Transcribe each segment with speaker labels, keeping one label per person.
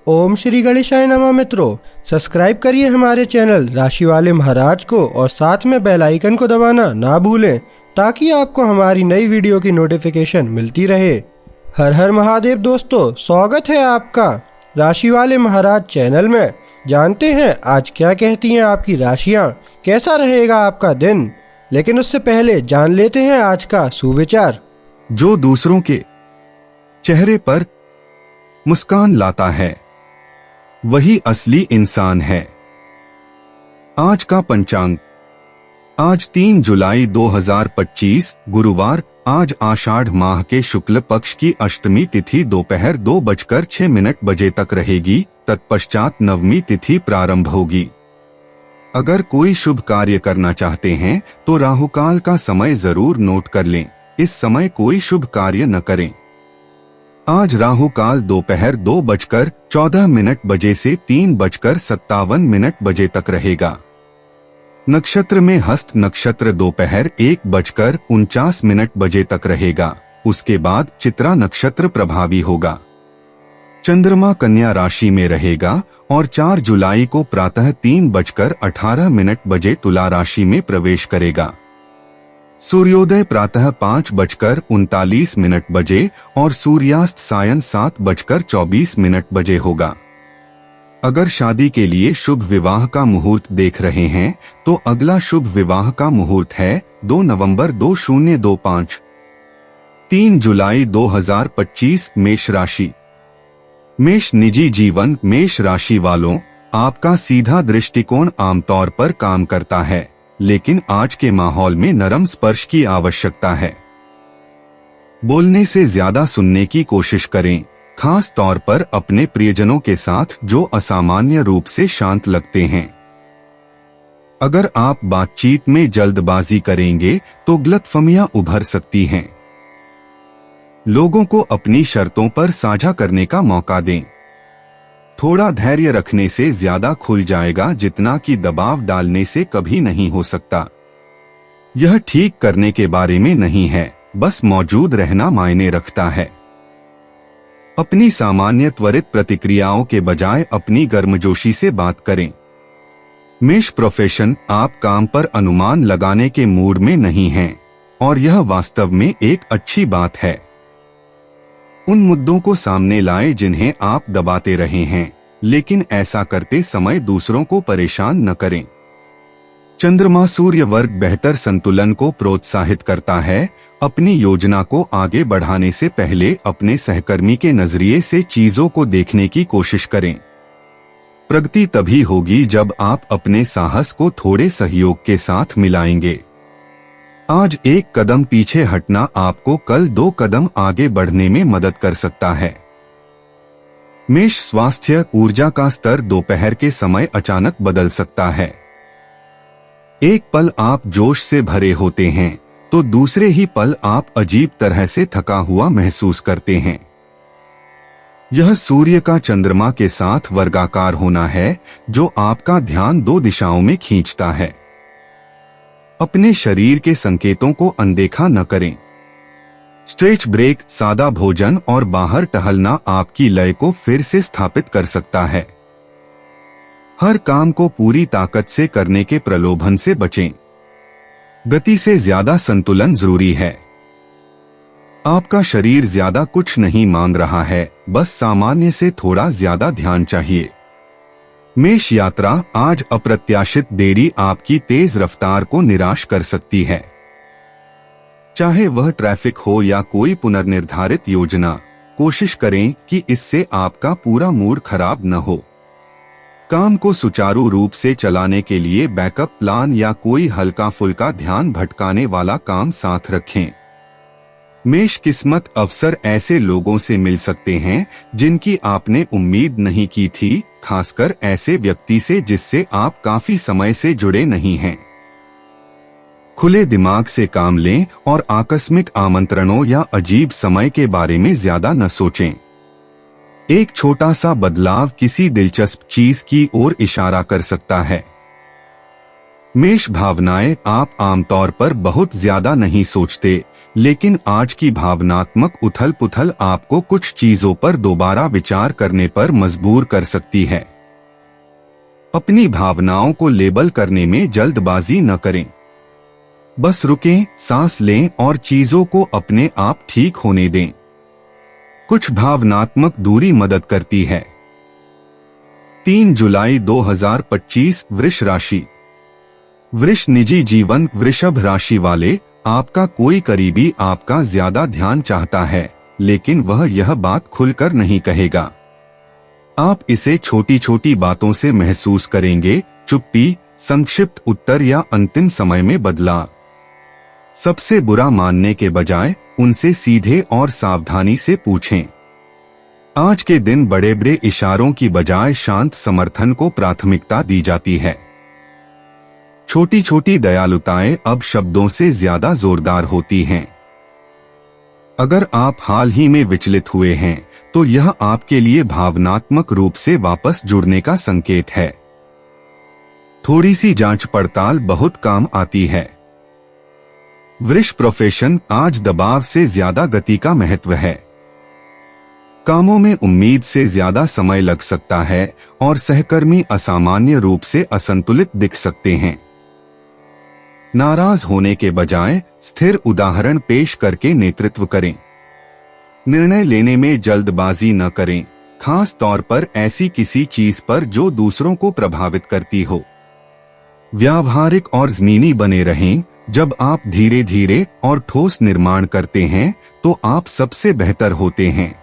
Speaker 1: ओम श्री गणेशाय नमः। मित्रों, सब्सक्राइब करिए हमारे चैनल राशि वाले महाराज को और साथ में बेल आइकन को दबाना ना भूलें ताकि आपको हमारी नई वीडियो की नोटिफिकेशन मिलती रहे। हर हर महादेव दोस्तों, स्वागत है आपका राशि वाले महाराज चैनल में। जानते हैं आज क्या कहती हैं आपकी राशियां, कैसा रहेगा आपका दिन। लेकिन उससे पहले जान लेते हैं आज का सुविचार।
Speaker 2: जो दूसरों के चेहरे पर मुस्कान लाता है वही असली इंसान है। आज का पंचांग। आज 3 जुलाई 2025 गुरुवार। आज आषाढ़ माह के शुक्ल पक्ष की अष्टमी तिथि दोपहर 2:06 तक रहेगी। तत्पश्चात नवमी तिथि प्रारंभ होगी। अगर कोई शुभ कार्य करना चाहते हैं तो राहुकाल का समय जरूर नोट कर लें। इस समय कोई शुभ कार्य न करें। आज राहु काल दोपहर 2:14 से 3:57 तक रहेगा। नक्षत्र में हस्त नक्षत्र दोपहर 1:49 तक रहेगा। उसके बाद चित्रा नक्षत्र प्रभावी होगा। चंद्रमा कन्या राशि में रहेगा और 4 जुलाई को प्रातः 3:18 तुला राशि में प्रवेश करेगा। सूर्योदय प्रातः 5:39 और सूर्यास्त सायं 7:24 होगा। अगर शादी के लिए शुभ विवाह का मुहूर्त देख रहे हैं तो अगला शुभ विवाह का मुहूर्त है 2 नवंबर 2025। 3 जुलाई 2025 मेष राशि। मेष निजी जीवन। मेष राशि वालों, आपका सीधा दृष्टिकोण आमतौर पर काम करता है, लेकिन आज के माहौल में नरम स्पर्श की आवश्यकता है। बोलने से ज्यादा सुनने की कोशिश करें, खास तौर पर अपने प्रियजनों के साथ जो असामान्य रूप से शांत लगते हैं। अगर आप बातचीत में जल्दबाजी करेंगे तो गलतफहमियां उभर सकती हैं। लोगों को अपनी शर्तों पर साझा करने का मौका दें। थोड़ा धैर्य रखने से ज्यादा खुल जाएगा जितना कि दबाव डालने से कभी नहीं हो सकता। यह ठीक करने के बारे में नहीं है, बस मौजूद रहना मायने रखता है। अपनी सामान्य त्वरित प्रतिक्रियाओं के बजाय अपनी गर्मजोशी से बात करें। मेष प्रोफेशन। आप काम पर अनुमान लगाने के मूड में नहीं हैं और यह वास्तव में एक अच्छी बात है। उन मुद्दों को सामने लाएं जिन्हें आप दबाते रहे हैं, लेकिन ऐसा करते समय दूसरों को परेशान न करें। चंद्रमा सूर्य वर्ग बेहतर संतुलन को प्रोत्साहित करता है। अपनी योजना को आगे बढ़ाने से पहले अपने सहकर्मी के नजरिए से चीजों को देखने की कोशिश करें। प्रगति तभी होगी जब आप अपने साहस को थोड़े सहयोग के साथ मिलाएंगे। आज एक कदम पीछे हटना आपको कल 2 कदम आगे बढ़ने में मदद कर सकता है। मेष स्वास्थ्य। ऊर्जा का स्तर दोपहर के समय अचानक बदल सकता है। एक पल आप जोश से भरे होते हैं तो दूसरे ही पल आप अजीब तरह से थका हुआ महसूस करते हैं। यह सूर्य का चंद्रमा के साथ वर्गाकार होना है जो आपका ध्यान 2 दिशाओं में खींचता है। अपने शरीर के संकेतों को अनदेखा न करें। स्ट्रेच ब्रेक, सादा भोजन और बाहर टहलना आपकी लय को फिर से स्थापित कर सकता है। हर काम को पूरी ताकत से करने के प्रलोभन से बचें। गति से ज्यादा संतुलन जरूरी है। आपका शरीर ज्यादा कुछ नहीं मांग रहा है, बस सामान्य से थोड़ा ज्यादा ध्यान चाहिए। मेष यात्रा। आज अप्रत्याशित देरी आपकी तेज रफ्तार को निराश कर सकती है। चाहे वह ट्रैफिक हो या कोई पुनर्निर्धारित योजना, कोशिश करें कि इससे आपका पूरा मूड खराब न हो। काम को सुचारू रूप से चलाने के लिए बैकअप प्लान या कोई हल्का फुल्का ध्यान भटकाने वाला काम साथ रखें। मेष किस्मत। अवसर ऐसे लोगों से मिल सकते हैं जिनकी आपने उम्मीद नहीं की थी, खासकर ऐसे व्यक्ति से जिससे आप काफी समय से जुड़े नहीं हैं। खुले दिमाग से काम लें और आकस्मिक आमंत्रणों या अजीब समय के बारे में ज्यादा न सोचें। एक छोटा सा बदलाव किसी दिलचस्प चीज की ओर इशारा कर सकता है। मेष भावनाएं। आप आमतौर पर बहुत ज्यादा नहीं सोचते, लेकिन आज की भावनात्मक उथल पुथल आपको कुछ चीजों पर दोबारा विचार करने पर मजबूर कर सकती है। अपनी भावनाओं को लेबल करने में जल्दबाजी न करें। बस रुकें, सांस लें और चीजों को अपने आप ठीक होने दें। कुछ भावनात्मक दूरी मदद करती है। 3 जुलाई 2025 वृष राशि। वृष निजी जीवन। वृषभ राशि वाले, आपका कोई करीबी आपका ज्यादा ध्यान चाहता है, लेकिन वह यह बात खुलकर नहीं कहेगा। आप इसे छोटी छोटी बातों से महसूस करेंगे। चुप्पी, संक्षिप्त उत्तर या अंतिम समय में बदलाव। सबसे बुरा मानने के बजाय उनसे सीधे और सावधानी से पूछें। आज के दिन बड़े बड़े इशारों की बजाय शांत समर्थन को प्राथमिकता दी जाती है। छोटी छोटी दयालुताएं अब शब्दों से ज्यादा जोरदार होती हैं। अगर आप हाल ही में विचलित हुए हैं, तो यह आपके लिए भावनात्मक रूप से वापस जुड़ने का संकेत है। थोड़ी सी जांच पड़ताल बहुत काम आती है। वृष प्रोफेशन। आज दबाव से ज्यादा गति का महत्व है। कामों में उम्मीद से ज्यादा समय लग सकता है और सहकर्मी असामान्य रूप से असंतुलित दिख सकते हैं। नाराज होने के बजाय स्थिर उदाहरण पेश करके नेतृत्व करें। निर्णय लेने में जल्दबाजी न करें, खास तौर पर ऐसी किसी चीज पर जो दूसरों को प्रभावित करती हो। व्यावहारिक और ज़मीनी बने रहें। जब आप धीरे धीरे और ठोस निर्माण करते हैं, तो आप सबसे बेहतर होते हैं।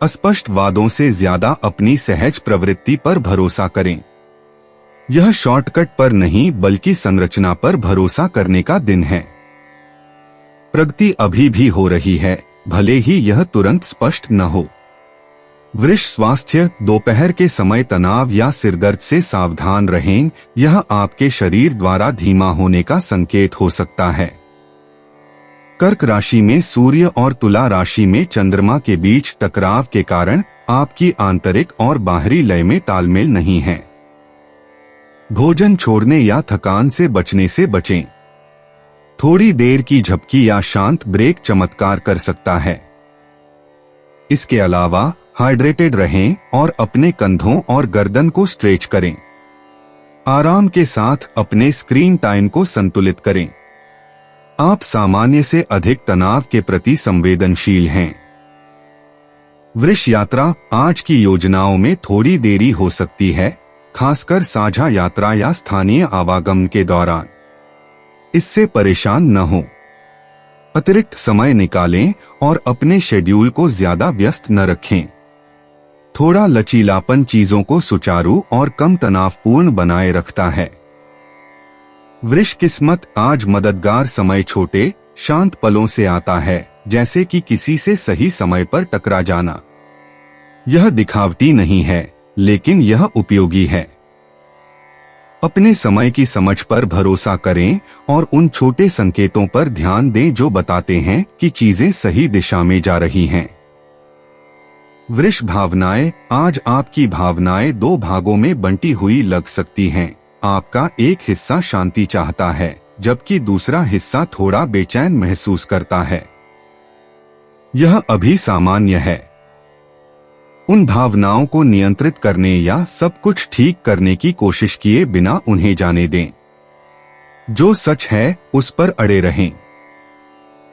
Speaker 2: अस्पष्ट वादों से ज्यादा अपनी सहज प्रवृत्ति पर भरोसा करें। यह शॉर्टकट पर नहीं बल्कि संरचना पर भरोसा करने का दिन है। प्रगति अभी भी हो रही है, भले ही यह तुरंत स्पष्ट न हो। वृष स्वास्थ्य। दोपहर के समय तनाव या सिरदर्द से सावधान रहें। यह आपके शरीर द्वारा धीमा होने का संकेत हो सकता है। कर्क राशि में सूर्य और तुला राशि में चंद्रमा के बीच टकराव के कारण आपकी आंतरिक और बाहरी लय में तालमेल नहीं है। भोजन छोड़ने या थकान से बचने से बचें। थोड़ी देर की झपकी या शांत ब्रेक चमत्कार कर सकता है। इसके अलावा हाइड्रेटेड रहें और अपने कंधों और गर्दन को स्ट्रेच करें। आराम के साथ अपने स्क्रीन टाइम को संतुलित करें। आप सामान्य से अधिक तनाव के प्रति संवेदनशील हैं। वृष यात्रा। आज की योजनाओं में थोड़ी देरी हो सकती है, खासकर साझा यात्रा या स्थानीय आवागमन के दौरान। इससे परेशान न हो। अतिरिक्त समय निकालें और अपने शेड्यूल को ज्यादा व्यस्त न रखें। थोड़ा लचीलापन चीजों को सुचारू और कम तनावपूर्ण बनाए रखता है। वृष किस्मत। आज मददगार समय छोटे शांत पलों से आता है, जैसे कि किसी से सही समय पर टकरा जाना। यह दिखावटी नहीं है, लेकिन यह उपयोगी है। अपने समय की समझ पर भरोसा करें और उन छोटे संकेतों पर ध्यान दें जो बताते हैं कि चीजें सही दिशा में जा रही हैं। वृष भावनाएं। आज आपकी भावनाएं दो भागों में बंटी हुई लग सकती हैं। आपका एक हिस्सा शांति चाहता है, जबकि दूसरा हिस्सा थोड़ा बेचैन महसूस करता है। यह अभी सामान्य है। उन भावनाओं को नियंत्रित करने या सब कुछ ठीक करने की कोशिश किए बिना उन्हें जाने दें। जो सच है उस पर अड़े रहें।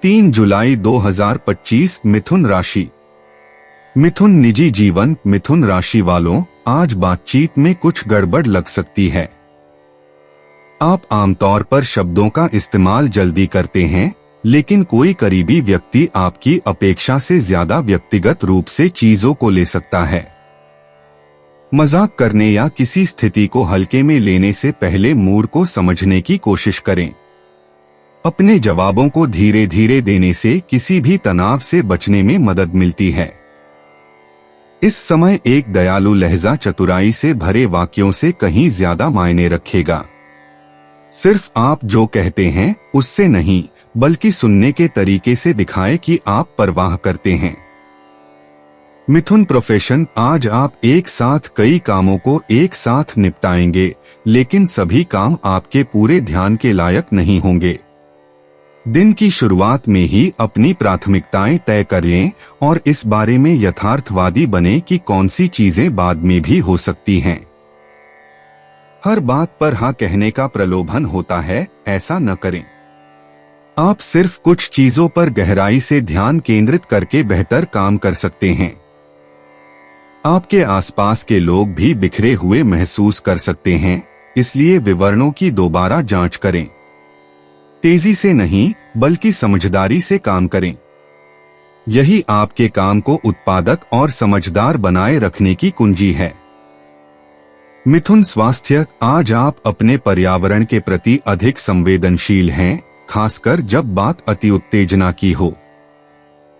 Speaker 2: 3 जुलाई 2025 मिथुन राशि। मिथुन निजी जीवन। मिथुन राशि वालों, आज बातचीत में कुछ गड़बड़ लग सकती है। आप आमतौर पर शब्दों का इस्तेमाल जल्दी करते हैं, लेकिन कोई करीबी व्यक्ति आपकी अपेक्षा से ज्यादा व्यक्तिगत रूप से चीजों को ले सकता है। मजाक करने या किसी स्थिति को हल्के में लेने से पहले मूड को समझने की कोशिश करें। अपने जवाबों को धीरे धीरे देने से किसी भी तनाव से बचने में मदद मिलती है। इस समय एक दयालु लहजा चतुराई से भरे वाक्यों से कहीं ज्यादा मायने रखेगा। सिर्फ आप जो कहते हैं उससे नहीं, बल्कि सुनने के तरीके से दिखाएं कि आप परवाह करते हैं। मिथुन प्रोफेशन। आज आप एक साथ कई कामों को एक साथ निपटाएंगे, लेकिन सभी काम आपके पूरे ध्यान के लायक नहीं होंगे। दिन की शुरुआत में ही अपनी प्राथमिकताएं तय कर लें और इस बारे में यथार्थवादी बने कि कौन सी चीजें बाद में भी हो सकती हैं। हर बात पर हाँ कहने का प्रलोभन होता है, ऐसा न करें। आप सिर्फ कुछ चीजों पर गहराई से ध्यान केंद्रित करके बेहतर काम कर सकते हैं। आपके आसपास के लोग भी बिखरे हुए महसूस कर सकते हैं, इसलिए विवरणों की दोबारा जांच करें। तेजी से नहीं, बल्कि समझदारी से काम करें। यही आपके काम को उत्पादक और समझदार बनाए रखने की कुंजी है। मिथुन स्वास्थ्य। आज आप अपने पर्यावरण के प्रति अधिक संवेदनशील हैं, खासकर जब बात अति उत्तेजना की हो।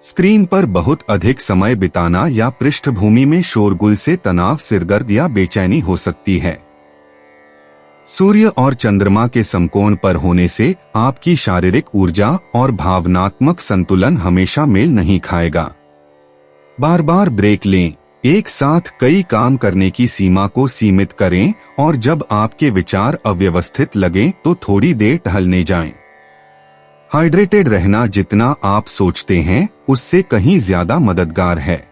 Speaker 2: स्क्रीन पर बहुत अधिक समय बिताना या पृष्ठभूमि में शोरगुल से तनाव, सिरदर्द या बेचैनी हो सकती है। सूर्य और चंद्रमा के समकोण पर होने से आपकी शारीरिक ऊर्जा और भावनात्मक संतुलन हमेशा मेल नहीं खाएगा। बार बार ब्रेक लें, एक साथ कई काम करने की सीमा को सीमित करें और जब आपके विचार अव्यवस्थित लगें तो थोड़ी देर टहलने जाएं। हाइड्रेटेड रहना जितना आप सोचते हैं उससे कहीं ज्यादा मददगार है।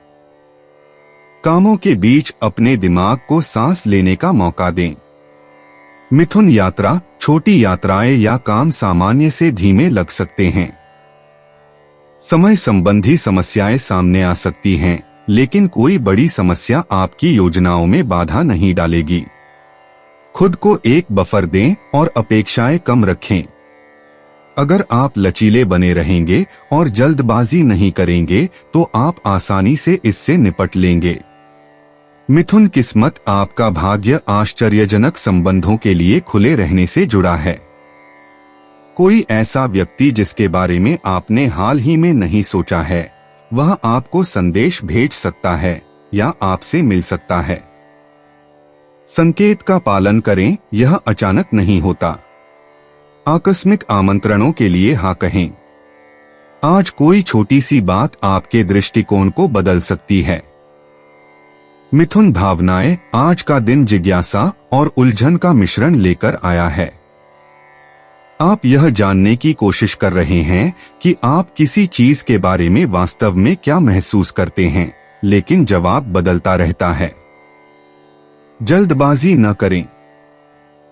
Speaker 2: कामों के बीच अपने दिमाग को सांस लेने का मौका दें। मिथुन यात्रा। छोटी यात्राएं या काम सामान्य से धीमे लग सकते हैं। समय संबंधी समस्याएं सामने आ सकती हैं, लेकिन कोई बड़ी समस्या आपकी योजनाओं में बाधा नहीं डालेगी। खुद को एक बफर दें और अपेक्षाएं कम रखें। अगर आप लचीले बने रहेंगे और जल्दबाजी नहीं करेंगे तो आप आसानी से इससे निपट लेंगे। मिथुन किस्मत। आपका भाग्य आश्चर्यजनक संबंधों के लिए खुले रहने से जुड़ा है। कोई ऐसा व्यक्ति जिसके बारे में आपने हाल ही में नहीं सोचा है, वह आपको संदेश भेज सकता है या आपसे मिल सकता है। संकेत का पालन करें, यह अचानक नहीं होता। आकस्मिक आमंत्रणों के लिए हाँ कहें। आज कोई छोटी सी बात आपके दृष्टिकोण को बदल सकती है। मिथुन भावनाएं। आज का दिन जिज्ञासा और उलझन का मिश्रण लेकर आया है। आप यह जानने की कोशिश कर रहे हैं कि आप किसी चीज के बारे में वास्तव में क्या महसूस करते हैं, लेकिन जवाब बदलता रहता है। जल्दबाजी न करें।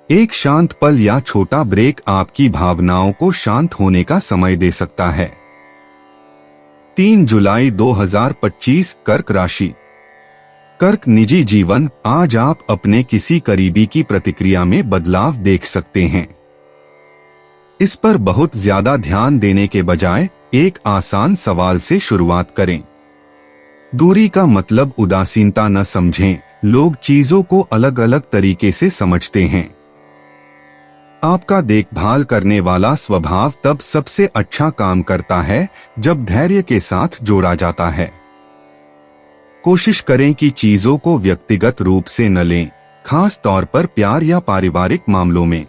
Speaker 2: एक शांत पल या छोटा ब्रेक आपकी भावनाओं को शांत होने का समय दे सकता है। 3 जुलाई 2025। कर्क राशि। कर्क निजी जीवन। आज आप अपने किसी करीबी की प्रतिक्रिया में बदलाव देख सकते हैं। इस पर बहुत ज्यादा ध्यान देने के बजाय एक आसान सवाल से शुरुआत करें। दूरी का मतलब उदासीनता न समझें, लोग चीजों को अलग अलग तरीके से समझते हैं। आपका देखभाल करने वाला स्वभाव तब सबसे अच्छा काम करता है जब धैर्य के साथ जोड़ा जाता है। कोशिश करें कि चीजों को व्यक्तिगत रूप से न लें, खास तौर पर प्यार या पारिवारिक मामलों में।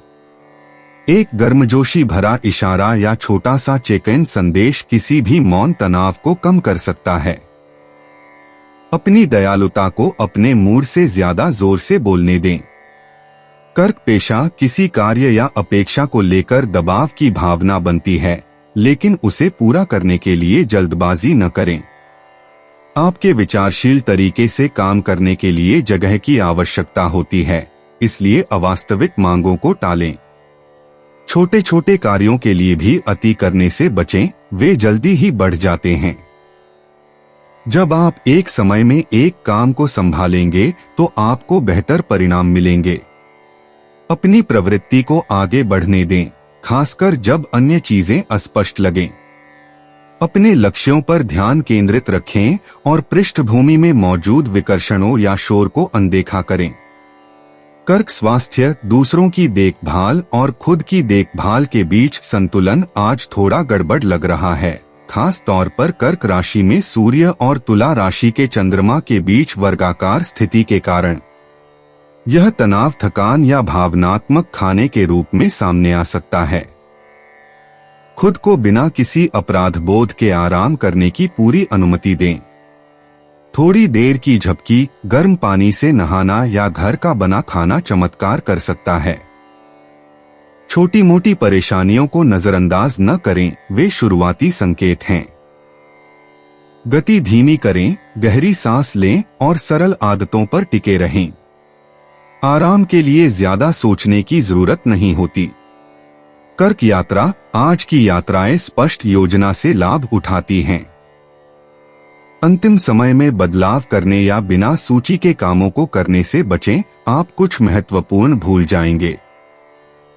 Speaker 2: एक गर्मजोशी भरा इशारा या छोटा सा चेक इन संदेश किसी भी मौन तनाव को कम कर सकता है। अपनी दयालुता को अपने मूड से ज्यादा जोर से बोलने दें। कर्क पेशा। किसी कार्य या अपेक्षा को लेकर दबाव की भावना बनती है, लेकिन उसे पूरा करने के लिए जल्दबाजी न करें। आपके विचारशील तरीके से काम करने के लिए जगह की आवश्यकता होती है, इसलिए अवास्तविक मांगों को टालें। छोटे छोटे कार्यों के लिए भी अति करने से बचें, वे जल्दी ही बढ़ जाते हैं। जब आप एक समय में एक काम को संभालेंगे तो आपको बेहतर परिणाम मिलेंगे। अपनी प्रवृत्ति को आगे बढ़ने दें, खासकर जब अन्य चीजें अस्पष्ट लगें। अपने लक्ष्यों पर ध्यान केंद्रित रखें और पृष्ठभूमि में मौजूद विकर्षणों या शोर को अनदेखा करें। कर्क स्वास्थ्य। दूसरों की देखभाल और खुद की देखभाल के बीच संतुलन आज थोड़ा गड़बड़ लग रहा है, खास तौर पर कर्क राशि में सूर्य और तुला राशि के चंद्रमा के बीच वर्गाकार स्थिति के कारण। यह तनाव थकान या भावनात्मक खाने के रूप में सामने आ सकता है। खुद को बिना किसी अपराध बोध के आराम करने की पूरी अनुमति दें। थोड़ी देर की झपकी, गर्म पानी से नहाना या घर का बना खाना चमत्कार कर सकता है। छोटी मोटी परेशानियों को नजरअंदाज न करें, वे शुरुआती संकेत हैं। गति धीमी करें, गहरी सांस लें और सरल आदतों पर टिके रहें। आराम के लिए ज्यादा सोचने की जरूरत नहीं होती। कर्क यात्रा, आज की यात्राएं स्पष्ट योजना से लाभ उठाती हैं। अंतिम समय में बदलाव करने या बिना सूची के कामों को करने से बचें, आप कुछ महत्वपूर्ण भूल जाएंगे।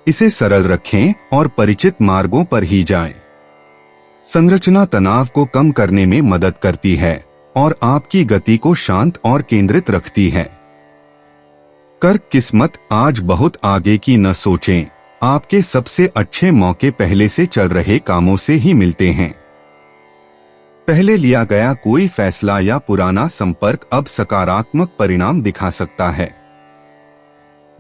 Speaker 2: इसे सरल रखें और परिचित मार्गों पर ही जाएं। संरचना तनाव को कम करने में मदद करती है और आपकी गति को शांत और केंद्रित रखती है। कर्क किस्मत, आज बहुत आगे की न सोचें, आपके सबसे अच्छे मौके पहले से चल रहे कामों से ही मिलते हैं। पहले लिया गया कोई फैसला या पुराना संपर्क अब सकारात्मक परिणाम दिखा सकता है।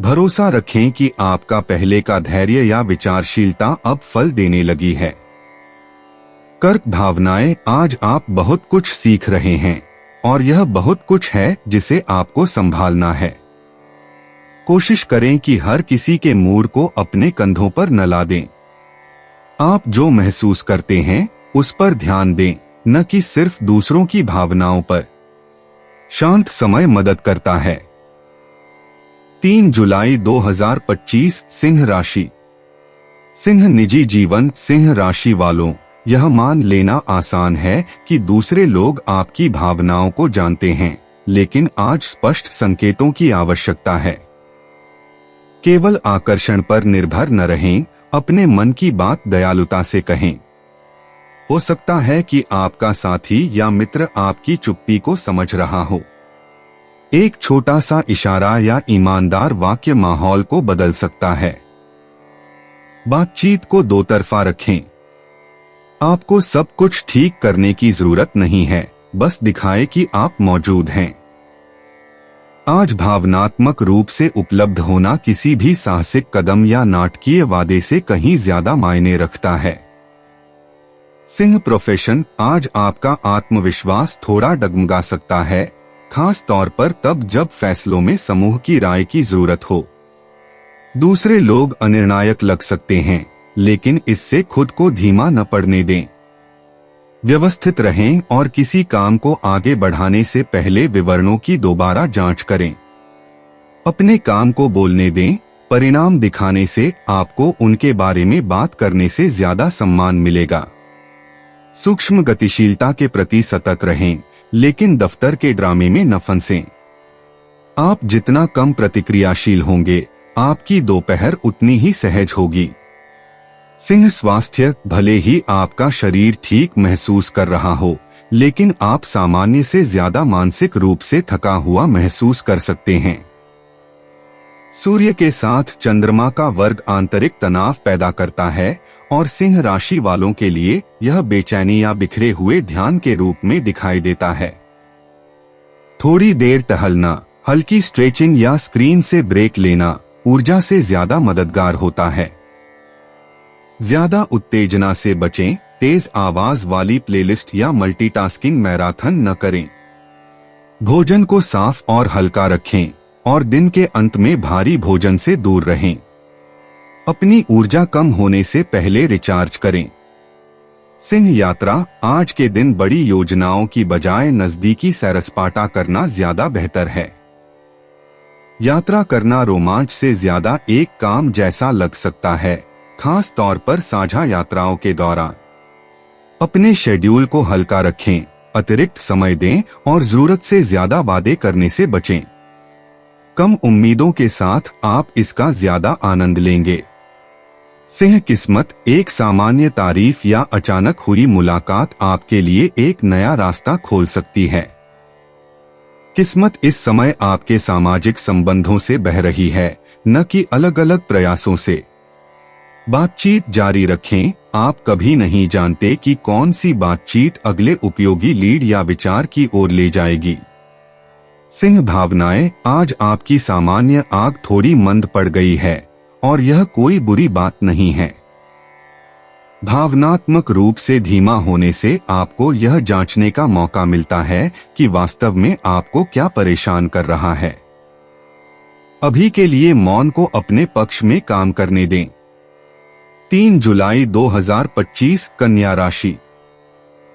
Speaker 2: भरोसा रखें कि आपका पहले का धैर्य या विचारशीलता अब फल देने लगी है। कर्क भावनाएं, आज आप बहुत कुछ सीख रहे हैं और यह बहुत कुछ है जिसे आपको संभालना है। कोशिश करें कि हर किसी के मूड को अपने कंधों पर न ला दें। आप जो महसूस करते हैं उस पर ध्यान दें, न कि सिर्फ दूसरों की भावनाओं पर। शांत समय मदद करता है। 3 जुलाई 2025 सिंह राशि। सिंह निजी जीवन, सिंह राशि वालों, यह मान लेना आसान है कि दूसरे लोग आपकी भावनाओं को जानते हैं, लेकिन आज स्पष्ट संकेतों की आवश्यकता है। केवल आकर्षण पर निर्भर न रहें, अपने मन की बात दयालुता से कहें। हो सकता है कि आपका साथी या मित्र आपकी चुप्पी को समझ रहा हो। एक छोटा सा इशारा या ईमानदार वाक्य माहौल को बदल सकता है। बातचीत को दो तरफा रखें। आपको सब कुछ ठीक करने की जरूरत नहीं है, बस दिखाएं कि आप मौजूद हैं। आज भावनात्मक रूप से उपलब्ध होना किसी भी साहसिक कदम या नाटकीय वादे से कहीं ज्यादा मायने रखता है। सिंह प्रोफेशन, आज आपका आत्मविश्वास थोड़ा डगमगा सकता है, खास तौर पर तब जब फैसलों में समूह की राय की जरूरत हो। दूसरे लोग अनिर्णायक लग सकते हैं, लेकिन इससे खुद को धीमा न पड़ने दें। व्यवस्थित रहें और किसी काम को आगे बढ़ाने से पहले विवरणों की दोबारा जांच करें। अपने काम को बोलने दें, परिणाम दिखाने से आपको उनके बारे में बात करने से ज्यादा सम्मान मिलेगा। सूक्ष्म गतिशीलता के प्रति सतर्क रहें, लेकिन दफ्तर के ड्रामे में न फंसें। आप जितना कम प्रतिक्रियाशील होंगे, आपकी दोपहर उतनी ही सहज होगी। सिंह स्वास्थ्य, भले ही आपका शरीर ठीक महसूस कर रहा हो, लेकिन आप सामान्य से ज्यादा मानसिक रूप से थका हुआ महसूस कर सकते हैं। सूर्य के साथ चंद्रमा का वर्ग आंतरिक तनाव पैदा करता है और सिंह राशि वालों के लिए यह बेचैनी या बिखरे हुए ध्यान के रूप में दिखाई देता है। थोड़ी देर टहलना, हल्की स्ट्रेचिंग या स्क्रीन से ब्रेक लेना ऊर्जा से ज्यादा मददगार होता है। ज्यादा उत्तेजना से बचें, तेज आवाज वाली प्लेलिस्ट या मल्टीटास्किंग मैराथन न करें। भोजन को साफ और हल्का रखें और दिन के अंत में भारी भोजन से दूर रहें। अपनी ऊर्जा कम होने से पहले रिचार्ज करें। सिंह यात्रा, आज के दिन बड़ी योजनाओं की बजाय नजदीकी सैर-सपाटा करना ज्यादा बेहतर है। यात्रा करना रोमांच से ज्यादा एक काम जैसा लग सकता है, खास तौर पर साझा यात्राओं के दौरान। अपने शेड्यूल को हल्का रखें, अतिरिक्त समय दें और जरूरत से ज्यादा वादे करने से बचें। कम उम्मीदों के साथ आप इसका ज्यादा आनंद लेंगे। सिंह किस्मत, एक सामान्य तारीफ या अचानक हुई मुलाकात आपके लिए एक नया रास्ता खोल सकती है। किस्मत इस समय आपके सामाजिक संबंधों से बह रही है, न कि अलग अलग प्रयासों से। बातचीत जारी रखें, आप कभी नहीं जानते कि कौन सी बातचीत अगले उपयोगी लीड या विचार की ओर ले जाएगी। सिंह भावनाएं, आज आपकी सामान्य आग थोड़ी मंद पड़ गई है और यह कोई बुरी बात नहीं है। भावनात्मक रूप से धीमा होने से आपको यह जांचने का मौका मिलता है कि वास्तव में आपको क्या परेशान कर रहा है। अभी के लिए मौन को अपने पक्ष में काम करने दें। 3 जुलाई 2025 कन्या राशि।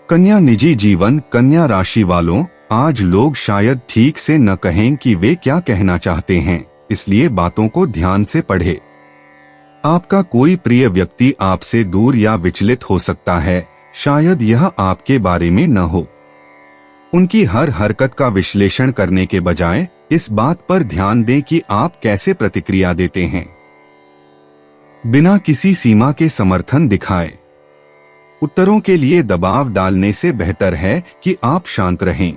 Speaker 2: कन्या निजी जीवन। कन्या राशि वालों, आज लोग शायद ठीक से न कहें कि वे क्या कहना चाहते हैं, इसलिए बातों को ध्यान से पढ़ें। आपका कोई प्रिय व्यक्ति आपसे दूर या विचलित हो सकता है, शायद यह आपके बारे में न हो। उनकी हर हरकत का विश्लेषण करने के बजाय इस बात पर ध्यान दें कि आप कैसे प्रतिक्रिया देते हैं। बिना किसी सीमा के समर्थन दिखाएं। उत्तरों के लिए दबाव डालने से बेहतर है कि आप शांत रहें।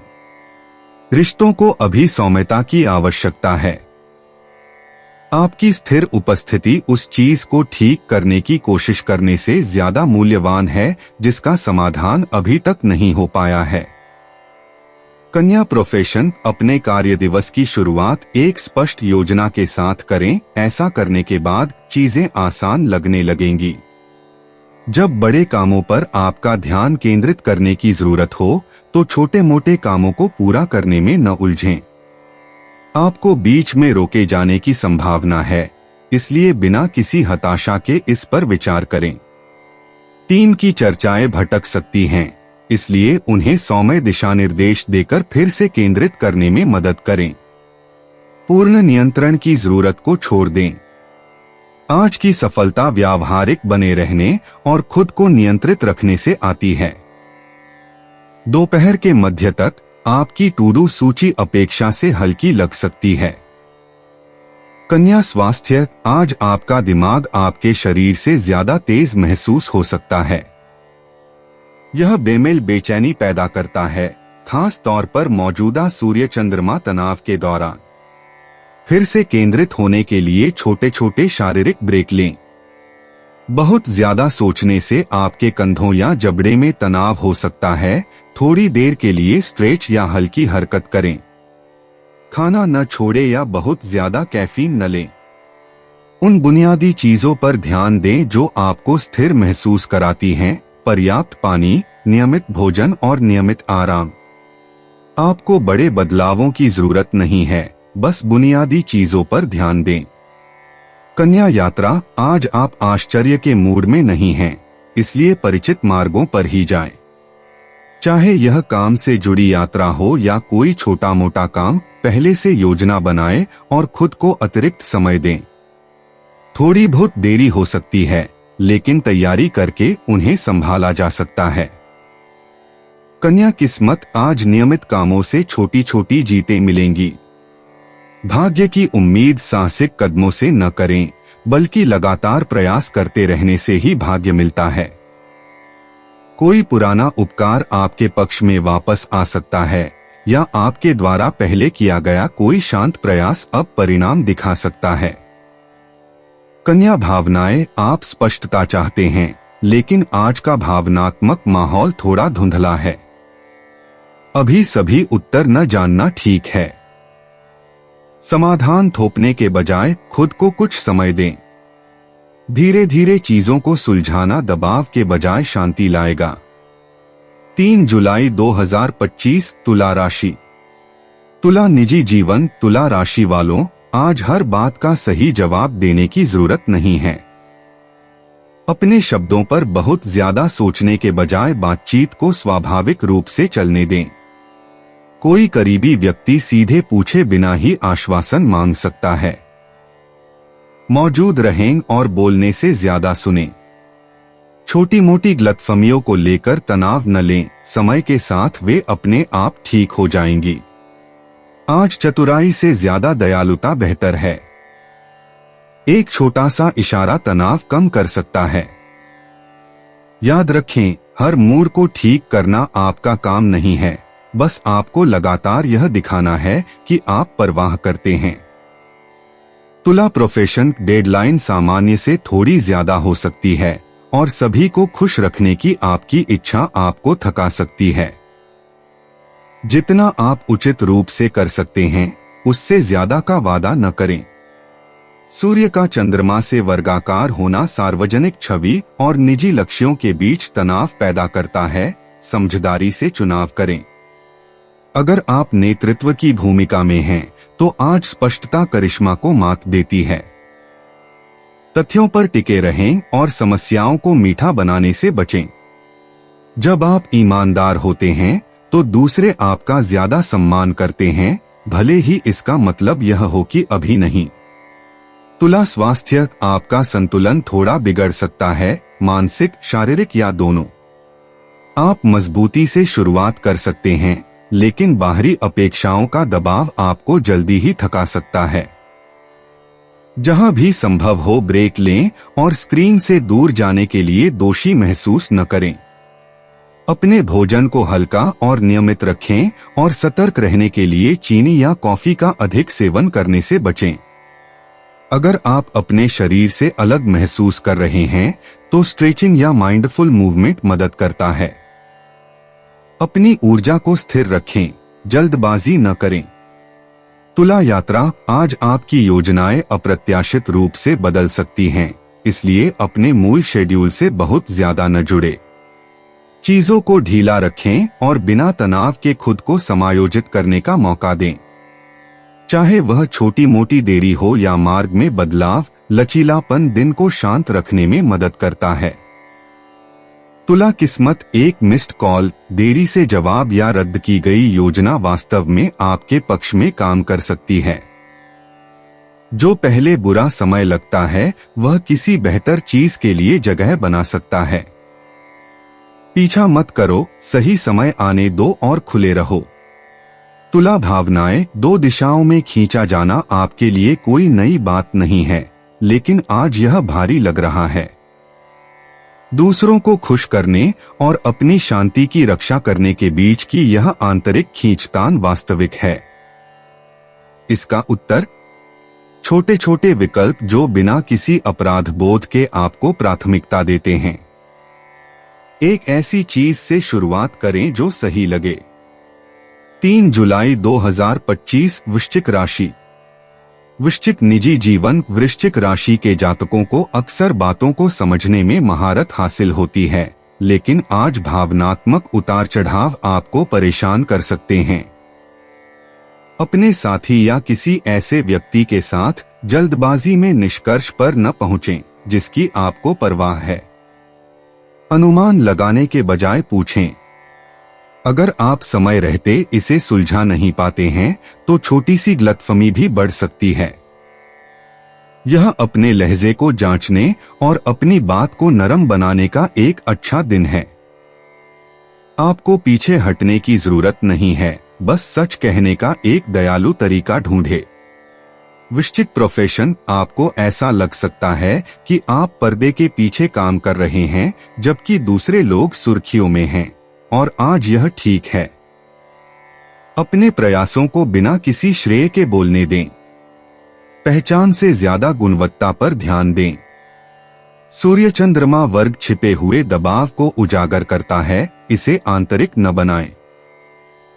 Speaker 2: रिश्तों को अभी सौम्यता की आवश्यकता है। आपकी स्थिर उपस्थिति उस चीज को ठीक करने की कोशिश करने से ज्यादा मूल्यवान है जिसका समाधान अभी तक नहीं हो पाया है। कन्या प्रोफेशन। अपने कार्य दिवस की शुरुआत एक स्पष्ट योजना के साथ करें, ऐसा करने के बाद चीजें आसान लगने लगेंगी। जब बड़े कामों पर आपका ध्यान केंद्रित करने की जरूरत हो तो छोटे मोटे कामों को पूरा करने में न उलझें। आपको बीच में रोके जाने की संभावना है, इसलिए बिना किसी हताशा के इस पर विचार करें। टीम की चर्चाएं भटक सकती हैं, इसलिए उन्हें सौम्य दिशा निर्देश देकर फिर से केंद्रित करने में मदद करें। पूर्ण नियंत्रण की जरूरत को छोड़ दें। आज की सफलता व्यावहारिक बने रहने और खुद को नियंत्रित रखने से आती है। दोपहर के मध्य तक आपकी टू डू सूची अपेक्षा से हल्की लग सकती है। कन्या स्वास्थ्य। आज आपका दिमाग आपके शरीर से ज्यादा तेज महसूस हो सकता है। यह बेमेल बेचैनी पैदा करता है, खास तौर पर मौजूदा सूर्य चंद्रमा तनाव के दौरान। फिर से केंद्रित होने के लिए छोटे छोटे शारीरिक ब्रेक लें। बहुत ज्यादा सोचने से आपके कंधों या जबड़े में तनाव हो सकता है। थोड़ी देर के लिए स्ट्रेच या हल्की हरकत करें। खाना न छोड़े या बहुत ज्यादा कैफीन न लें। उन बुनियादी चीजों पर ध्यान दें जो आपको स्थिर महसूस कराती हैं, पर्याप्त पानी, नियमित भोजन और नियमित आराम। आपको बड़े बदलावों की जरूरत नहीं है, बस बुनियादी चीजों पर ध्यान दें। कन्या यात्रा। आज आप आश्चर्य के मूड में नहीं हैं, इसलिए परिचित मार्गों पर ही जाएं। चाहे यह काम से जुड़ी यात्रा हो या कोई छोटा मोटा काम, पहले से योजना बनाएं और खुद को अतिरिक्त समय दें। थोड़ी बहुत देरी हो सकती है, लेकिन तैयारी करके उन्हें संभाला जा सकता है। कन्या किस्मत। आज नियमित कामों से छोटी छोटी जीतें मिलेंगी। भाग्य की उम्मीद साहसिक कदमों से न करें, बल्कि लगातार प्रयास करते रहने से ही भाग्य मिलता है। कोई पुराना उपकार आपके पक्ष में वापस आ सकता है, या आपके द्वारा पहले किया गया कोई शांत प्रयास अब परिणाम दिखा सकता है। कन्या भावनाएं। आप स्पष्टता चाहते हैं, लेकिन आज का भावनात्मक माहौल थोड़ा धुंधला है। अभी सभी उत्तर न जानना ठीक है। समाधान थोपने के बजाय खुद को कुछ समय दें। धीरे धीरे चीजों को सुलझाना दबाव के बजाय शांति लाएगा। 3 जुलाई 2025 तुला राशि। तुला निजी जीवन। तुला राशि वालों, आज हर बात का सही जवाब देने की जरूरत नहीं है। अपने शब्दों पर बहुत ज्यादा सोचने के बजाय बातचीत को स्वाभाविक रूप से चलने दें। कोई करीबी व्यक्ति सीधे पूछे बिना ही आश्वासन मांग सकता है। मौजूद रहें और बोलने से ज्यादा सुनें। छोटी मोटी गलतफहमियों को लेकर तनाव न लें, समय के साथ वे अपने आप ठीक हो जाएंगी। आज चतुराई से ज्यादा दयालुता बेहतर है। एक छोटा सा इशारा तनाव कम कर सकता है। याद रखें, हर मूड को ठीक करना आपका काम नहीं है, बस आपको लगातार यह दिखाना है कि आप परवाह करते हैं। तुला प्रोफेशन। डेडलाइन सामान्य से थोड़ी ज्यादा हो सकती है और सभी को खुश रखने की आपकी इच्छा आपको थका सकती है। जितना आप उचित रूप से कर सकते हैं, उससे ज्यादा का वादा न करें। सूर्य का चंद्रमा से वर्गाकार होना सार्वजनिक छवि और निजी लक्ष्यों के बीच तनाव पैदा करता है। समझदारी से चुनाव करें। अगर आप नेतृत्व की भूमिका में हैं, तो आज स्पष्टता करिश्मा को मात देती है। तथ्यों पर टिके रहें और समस्याओं को मीठा बनाने से बचें। जब आप ईमानदार होते हैं तो दूसरे आपका ज्यादा सम्मान करते हैं, भले ही इसका मतलब यह हो कि अभी नहीं। तुला स्वास्थ्य, आपका संतुलन थोड़ा बिगड़ सकता है, मानसिक, शारीरिक या दोनों। आप मजबूती से शुरुआत कर सकते हैं, लेकिन बाहरी अपेक्षाओं का दबाव आपको जल्दी ही थका सकता है। जहां भी संभव हो ब्रेक लें और स्क्रीन से दूर जाने के लिए दोषी महसूस न करें। अपने भोजन को हल्का और नियमित रखें और सतर्क रहने के लिए चीनी या कॉफी का अधिक सेवन करने से बचें। अगर आप अपने शरीर से अलग महसूस कर रहे हैं तो स्ट्रेचिंग या माइंडफुल मूवमेंट मदद करता है। अपनी ऊर्जा को स्थिर रखें, जल्दबाजी न करें। तुला यात्रा, आज आपकी योजनाएं अप्रत्याशित रूप से बदल सकती हैं, इसलिए अपने मूल शेड्यूल से बहुत ज्यादा न जुड़े। चीजों को ढीला रखें और बिना तनाव के खुद को समायोजित करने का मौका दें। चाहे वह छोटी मोटी देरी हो या मार्ग में बदलाव, लचीलापन दिन को शांत रखने में मदद करता है। तुला किस्मत, एक मिस्ड कॉल, देरी से जवाब या रद्द की गई योजना वास्तव में आपके पक्ष में काम कर सकती है। जो पहले बुरा समय लगता है वह किसी बेहतर चीज के लिए जगह बना सकता है। पीछा मत करो, सही समय आने दो और खुले रहो। तुला भावनाएं, दो दिशाओं में खींचा जाना आपके लिए कोई नई बात नहीं है, लेकिन आज यह भारी लग रहा है। दूसरों को खुश करने और अपनी शांति की रक्षा करने के बीच की यह आंतरिक खींचतान वास्तविक है। इसका उत्तर, छोटे छोटे विकल्प जो बिना किसी अपराध बोध के आपको प्राथमिकता देते हैं। एक ऐसी चीज से शुरुआत करें जो सही लगे। 3 जुलाई 2025, वृश्चिक राशि। वृश्चिक निजी जीवन, वृश्चिक राशि के जातकों को अक्सर बातों को समझने में महारत हासिल होती है, लेकिन आज भावनात्मक उतार चढ़ाव आपको परेशान कर सकते हैं। अपने साथी या किसी ऐसे व्यक्ति के साथ जल्दबाजी में निष्कर्ष पर न पहुंचें जिसकी आपको परवाह है। अनुमान लगाने के बजाय पूछें। अगर आप समय रहते इसे सुलझा नहीं पाते हैं तो छोटी सी गलतफहमी भी बढ़ सकती है। यह अपने लहजे को जांचने और अपनी बात को नरम बनाने का एक अच्छा दिन है। आपको पीछे हटने की जरूरत नहीं है, बस सच कहने का एक दयालु तरीका ढूंढे। वृश्चिक प्रोफेशन, आपको ऐसा लग सकता है कि आप पर्दे के पीछे काम कर रहे हैं जबकि दूसरे लोग सुर्खियों में हैं, और आज यह ठीक है। अपने प्रयासों को बिना किसी श्रेय के बोलने दें। पहचान से ज्यादा गुणवत्ता पर ध्यान दें। सूर्य चंद्रमा वर्ग छिपे हुए दबाव को उजागर करता है, इसे आंतरिक न बनाएं।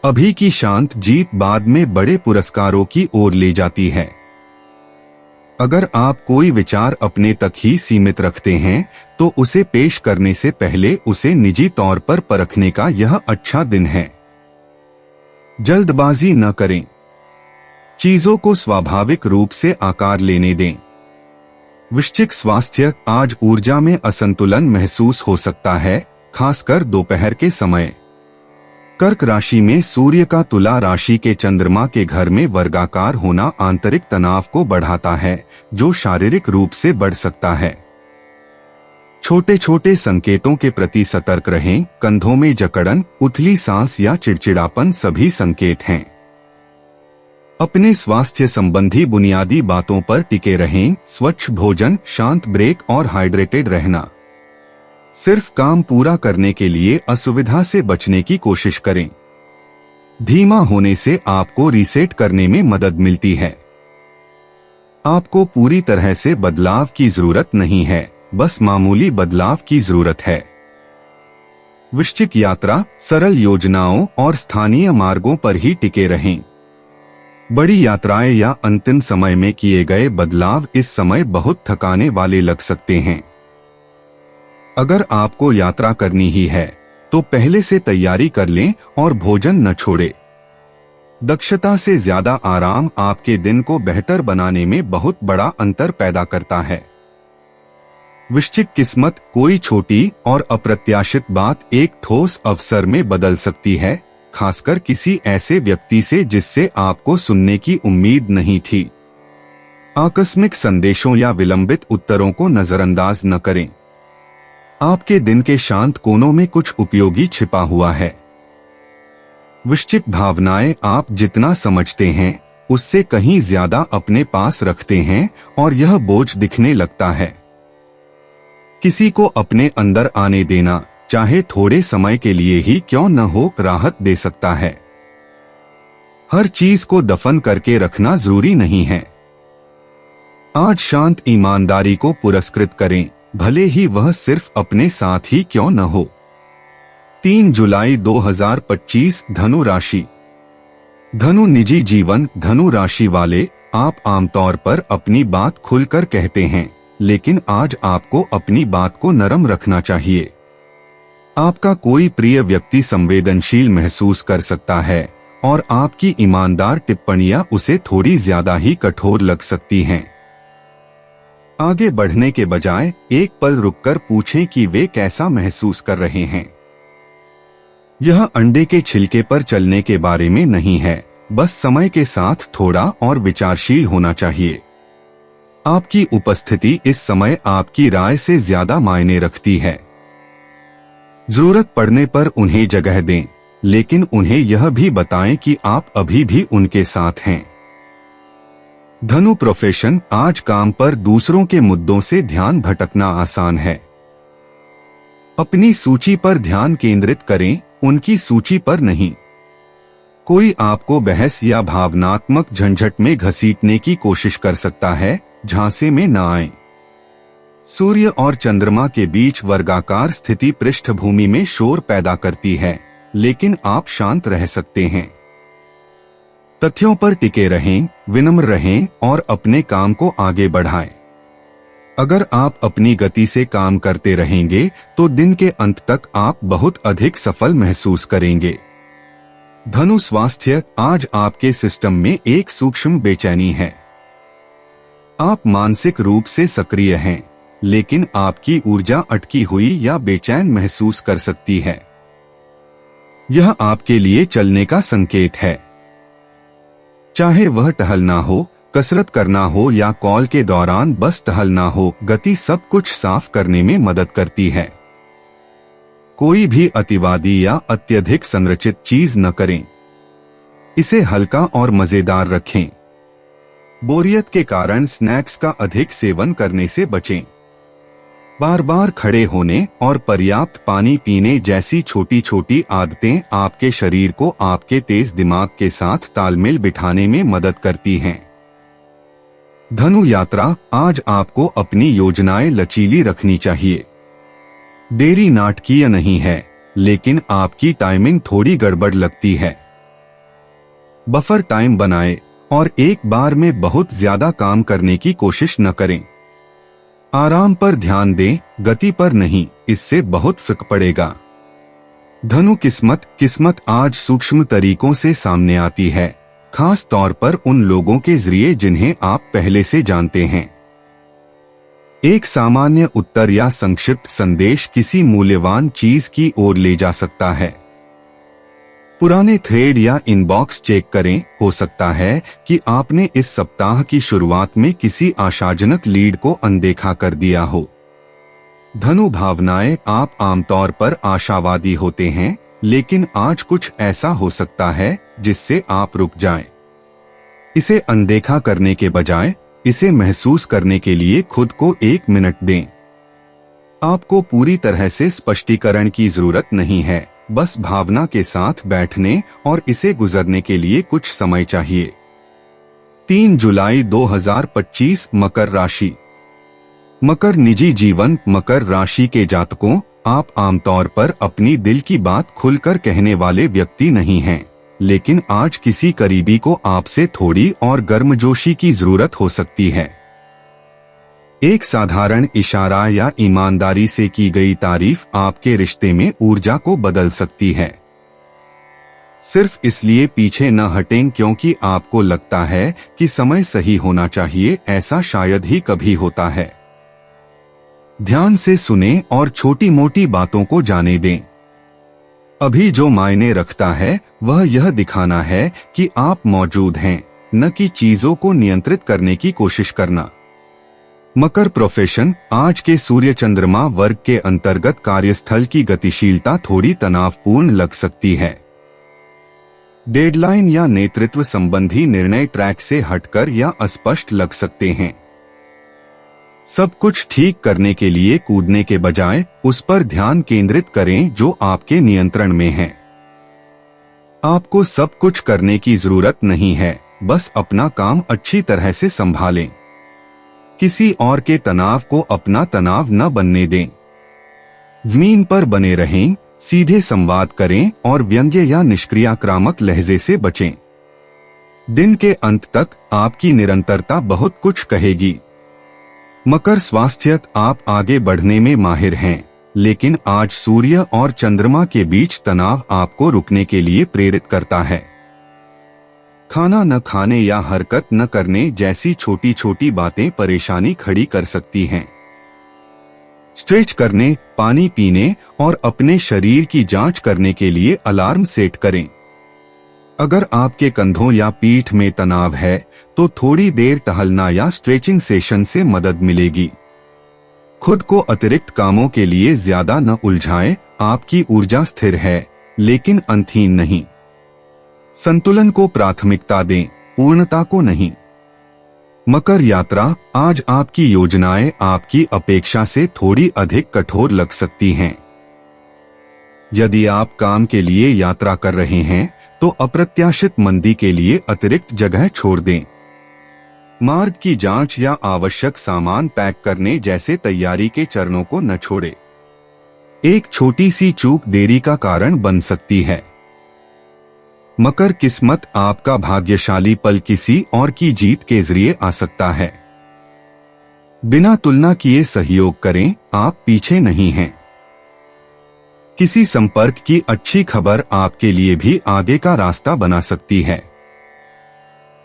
Speaker 2: अभी की शांत जीत बाद में बड़े पुरस्कारों की ओर ले जाती है। अगर आप कोई विचार अपने तक ही सीमित रखते हैं तो उसे पेश करने से पहले उसे निजी तौर पर परखने का यह अच्छा दिन है। जल्दबाजी न करें। चीजों को स्वाभाविक रूप से आकार लेने दें। वृश्चिक स्वास्थ्य, आज ऊर्जा में असंतुलन महसूस हो सकता है, खासकर दोपहर के समय। कर्क राशि में सूर्य का तुला राशि के चंद्रमा के घर में वर्गाकार होना आंतरिक तनाव को बढ़ाता है, जो शारीरिक रूप से बढ़ सकता है। छोटे छोटे संकेतों के प्रति सतर्क रहें। कंधों में जकड़न, उथली सांस या चिड़चिड़ापन सभी संकेत हैं। अपने स्वास्थ्य संबंधी बुनियादी बातों पर टिके रहें। स्वच्छ भोजन, शांत ब्रेक और हाइड्रेटेड रहना। सिर्फ काम पूरा करने के लिए असुविधा से बचने की कोशिश करें। धीमा होने से आपको रीसेट करने में मदद मिलती है। आपको पूरी तरह से बदलाव की जरूरत नहीं है, बस मामूली बदलाव की जरूरत है। वृश्चिक यात्रा, सरल योजनाओं और स्थानीय मार्गों पर ही टिके रहें। बड़ी यात्राएं या अंतिम समय में किए गए बदलाव इस समय बहुत थकाने वाले लग सकते हैं। अगर आपको यात्रा करनी ही है तो पहले से तैयारी कर लें और भोजन न छोड़े। दक्षता से ज्यादा आराम आपके दिन को बेहतर बनाने में बहुत बड़ा अंतर पैदा करता है। वृश्चिक किस्मत, कोई छोटी और अप्रत्याशित बात एक ठोस अवसर में बदल सकती है, खासकर किसी ऐसे व्यक्ति से जिससे आपको सुनने की उम्मीद नहीं थी। आकस्मिक संदेशों या विलंबित उत्तरों को नजरअंदाज न करें। आपके दिन के शांत कोनों में कुछ उपयोगी छिपा हुआ है। वृश्चिक भावनाएं, आप जितना समझते हैं उससे कहीं ज्यादा अपने पास रखते हैं और यह बोझ दिखने लगता है। किसी को अपने अंदर आने देना, चाहे थोड़े समय के लिए ही क्यों न हो, राहत दे सकता है। हर चीज को दफन करके रखना जरूरी नहीं है। आज शांत ईमानदारी को पुरस्कृत करें, भले ही वह सिर्फ अपने साथ ही क्यों न हो। 3 जुलाई 2025, धनु राशि। धनु निजी जीवन। धनु राशि वाले, आप आमतौर पर अपनी बात खुलकर कहते हैं, लेकिन आज आपको अपनी बात को नरम रखना चाहिए। आपका कोई प्रिय व्यक्ति संवेदनशील महसूस कर सकता है और आपकी ईमानदार टिप्पणियां उसे थोड़ी ज्यादा ही कठोर लग सकती हैं। आगे बढ़ने के बजाय एक पल रुककर पूछें कि वे कैसा महसूस कर रहे हैं। यह अंडे के छिलके पर चलने के बारे में नहीं है, बस समय के साथ थोड़ा और विचारशील होना चाहिए। आपकी उपस्थिति इस समय आपकी राय से ज्यादा मायने रखती है। जरूरत पड़ने पर उन्हें जगह दें, लेकिन उन्हें यह भी बताएं कि आप अभी भी उनके साथ हैं। धनु प्रोफेशन। आज काम पर दूसरों के मुद्दों से ध्यान भटकना आसान है। अपनी सूची पर ध्यान केंद्रित करें, उनकी सूची पर नहीं। कोई आपको बहस या भावनात्मक झंझट में घसीटने की कोशिश कर सकता है, झांसे में न आए। सूर्य और चंद्रमा के बीच वर्गाकार स्थिति पृष्ठभूमि में शोर पैदा करती है, लेकिन आप शांत रह सकते हैं। तथ्यों पर टिके रहें, विनम्र रहें और अपने काम को आगे बढ़ाएं। अगर आप अपनी गति से काम करते रहेंगे तो दिन के अंत तक आप बहुत अधिक सफल महसूस करेंगे। धनु स्वास्थ्य। आज आपके सिस्टम में एक सूक्ष्म बेचैनी है। आप मानसिक रूप से सक्रिय हैं, लेकिन आपकी ऊर्जा अटकी हुई या बेचैन महसूस कर सकती है। यह आपके लिए चलने का संकेत है। चाहे वह टहलना हो, कसरत करना हो या कॉल के दौरान बस टहलना हो, गति सब कुछ साफ करने में मदद करती है। कोई भी अतिवादी या अत्यधिक संरचित चीज न करें। इसे हल्का और मजेदार रखें। बोरियत के कारण स्नैक्स का अधिक सेवन करने से बचें। बार बार खड़े होने और पर्याप्त पानी पीने जैसी छोटी छोटी आदतें आपके शरीर को आपके तेज दिमाग के साथ तालमेल बिठाने में मदद करती हैं। धनु यात्रा। आज आपको अपनी योजनाएं लचीली रखनी चाहिए। देरी नाटकीय नहीं है, लेकिन आपकी टाइमिंग थोड़ी गड़बड़ लगती है। बफर टाइम बनाएं और एक बार में बहुत ज्यादा काम करने की कोशिश न करें। आराम पर ध्यान दें, गति पर नहीं, इससे बहुत फर्क पड़ेगा। धनु किस्मत। आज सूक्ष्म तरीकों से सामने आती है, खास तौर पर उन लोगों के जरिए जिन्हें आप पहले से जानते हैं। एक सामान्य उत्तर या संक्षिप्त संदेश किसी मूल्यवान चीज की ओर ले जा सकता है। पुराने थ्रेड या इनबॉक्स चेक करें, हो सकता है कि आपने इस सप्ताह की शुरुआत में किसी आशाजनक लीड को अनदेखा कर दिया हो। धनु भावनाएं। आप आमतौर पर आशावादी होते हैं, लेकिन आज कुछ ऐसा हो सकता है जिससे आप रुक जाएं। इसे अनदेखा करने के बजाय इसे महसूस करने के लिए खुद को 1 मिनट दें। आपको पूरी तरह से स्पष्टीकरण की जरूरत नहीं है, बस भावना के साथ बैठने और इसे गुजरने के लिए कुछ समय चाहिए। 3 जुलाई 2025, मकर राशि। मकर निजी जीवन। मकर राशि के जातकों, आप आमतौर पर अपनी दिल की बात खुलकर कहने वाले व्यक्ति नहीं हैं, लेकिन आज किसी करीबी को आपसे थोड़ी और गर्मजोशी की जरूरत हो सकती है। एक साधारण इशारा या ईमानदारी से की गई तारीफ आपके रिश्ते में ऊर्जा को बदल सकती है। सिर्फ इसलिए पीछे न हटें क्योंकि आपको लगता है कि समय सही होना चाहिए, ऐसा शायद ही कभी होता है। ध्यान से सुने और छोटी मोटी बातों को जाने दें। अभी जो मायने रखता है वह यह दिखाना है कि आप मौजूद हैं, न कि चीजों को नियंत्रित करने की कोशिश करना। मकर प्रोफेशन, आज के सूर्य चंद्रमा वर्ग के अंतर्गत कार्यस्थल की गतिशीलता थोड़ी तनावपूर्ण लग सकती है। डेडलाइन या नेतृत्व संबंधी निर्णय ट्रैक से हटकर या अस्पष्ट लग सकते हैं। सब कुछ ठीक करने के लिए कूदने के बजाय उस पर ध्यान केंद्रित करें जो आपके नियंत्रण में है। आपको सब कुछ करने की जरूरत नहीं है, बस अपना काम अच्छी तरह से संभालें। किसी और के तनाव को अपना तनाव न बनने दें। जमीन पर बने रहें, सीधे संवाद करें और व्यंग्य या निष्क्रियाक्रामक लहजे से बचें। दिन के अंत तक आपकी निरंतरता बहुत कुछ कहेगी। मकर स्वास्थ्य, आप आगे बढ़ने में माहिर हैं, लेकिन आज सूर्य और चंद्रमा के बीच तनाव आपको रुकने के लिए प्रेरित करता है। खाना न खाने या हरकत न करने जैसी छोटी छोटी बातें परेशानी खड़ी कर सकती हैं। स्ट्रेच करने, पानी पीने और अपने शरीर की जांच करने के लिए अलार्म सेट करें। अगर आपके कंधों या पीठ में तनाव है तो थोड़ी देर टहलना या स्ट्रेचिंग सेशन से मदद मिलेगी। खुद को अतिरिक्त कामों के लिए ज्यादा न उलझाएं, आपकी ऊर्जा स्थिर है लेकिन अंतहीन नहीं। संतुलन को प्राथमिकता दें, पूर्णता को नहीं। मकर यात्रा, आज आपकी योजनाएं आपकी अपेक्षा से थोड़ी अधिक कठोर लग सकती हैं। यदि आप काम के लिए यात्रा कर रहे हैं तो अप्रत्याशित मंदी के लिए अतिरिक्त जगह छोड़ दें। मार्ग की जांच या आवश्यक सामान पैक करने जैसे तैयारी के चरणों को न छोड़े। एक छोटी सी चूक देरी का कारण बन सकती है। मकर किस्मत, आपका भाग्यशाली पल किसी और की जीत के जरिए आ सकता है। बिना तुलना किए सहयोग करें, आप पीछे नहीं हैं। किसी संपर्क की अच्छी खबर आपके लिए भी आगे का रास्ता बना सकती है।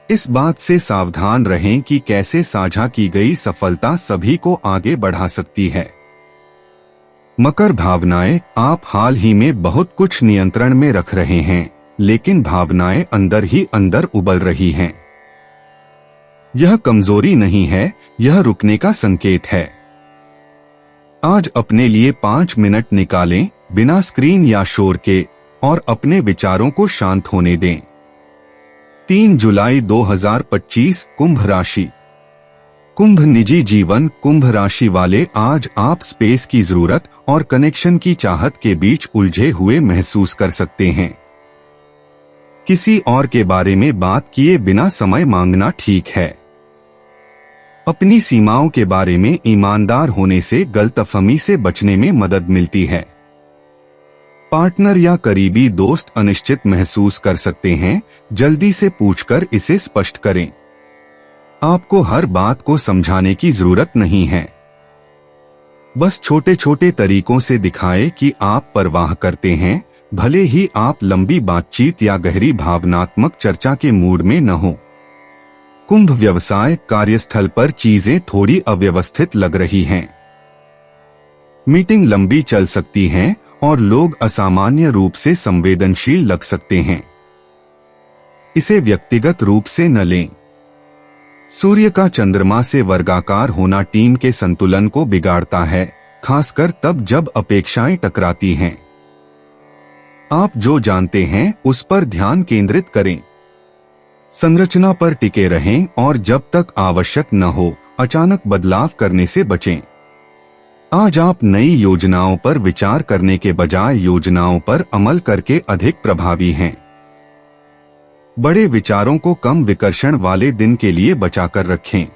Speaker 2: इस बात से सावधान रहें कि कैसे साझा की गई सफलता सभी को आगे बढ़ा सकती है। मकर भावनाएं, आप हाल ही में बहुत कुछ नियंत्रण में रख रहे हैं, लेकिन भावनाएं अंदर ही अंदर उबल रही हैं। यह कमजोरी नहीं है, यह रुकने का संकेत है। आज अपने लिए 5 मिनट निकालें, बिना स्क्रीन या शोर के, और अपने विचारों को शांत होने दें। 3 जुलाई 2025, कुंभ राशि। कुंभ निजी जीवन, कुंभ राशि वाले आज आप स्पेस की जरूरत और कनेक्शन की चाहत के बीच उलझे हुए महसूस कर सकते हैं। किसी और के बारे में बात किए बिना समय मांगना ठीक है। अपनी सीमाओं के बारे में ईमानदार होने से गलतफहमी से बचने में मदद मिलती है। पार्टनर या करीबी दोस्त अनिश्चित महसूस कर सकते हैं, जल्दी से पूछकर इसे स्पष्ट करें। आपको हर बात को समझाने की जरूरत नहीं है। बस छोटे छोटे तरीकों से दिखाएं कि आप परवाह करते हैं, भले ही आप लंबी बातचीत या गहरी भावनात्मक चर्चा के मूड में न हो। कुंभ व्यवसाय, कार्यस्थल पर चीजें थोड़ी अव्यवस्थित लग रही हैं। मीटिंग लंबी चल सकती हैं और लोग असामान्य रूप से संवेदनशील लग सकते हैं। इसे व्यक्तिगत रूप से न लें। सूर्य का चंद्रमा से वर्गाकार होना टीम के संतुलन को बिगाड़ता है, खासकर तब जब अपेक्षाएं टकराती हैं। आप जो जानते हैं उस पर ध्यान केंद्रित करें। संरचना पर टिके रहें और जब तक आवश्यक न हो अचानक बदलाव करने से बचें। आज आप नई योजनाओं पर विचार करने के बजाय योजनाओं पर अमल करके अधिक प्रभावी हैं। बड़े विचारों को कम विकर्षण वाले दिन के लिए बचाकर रखें।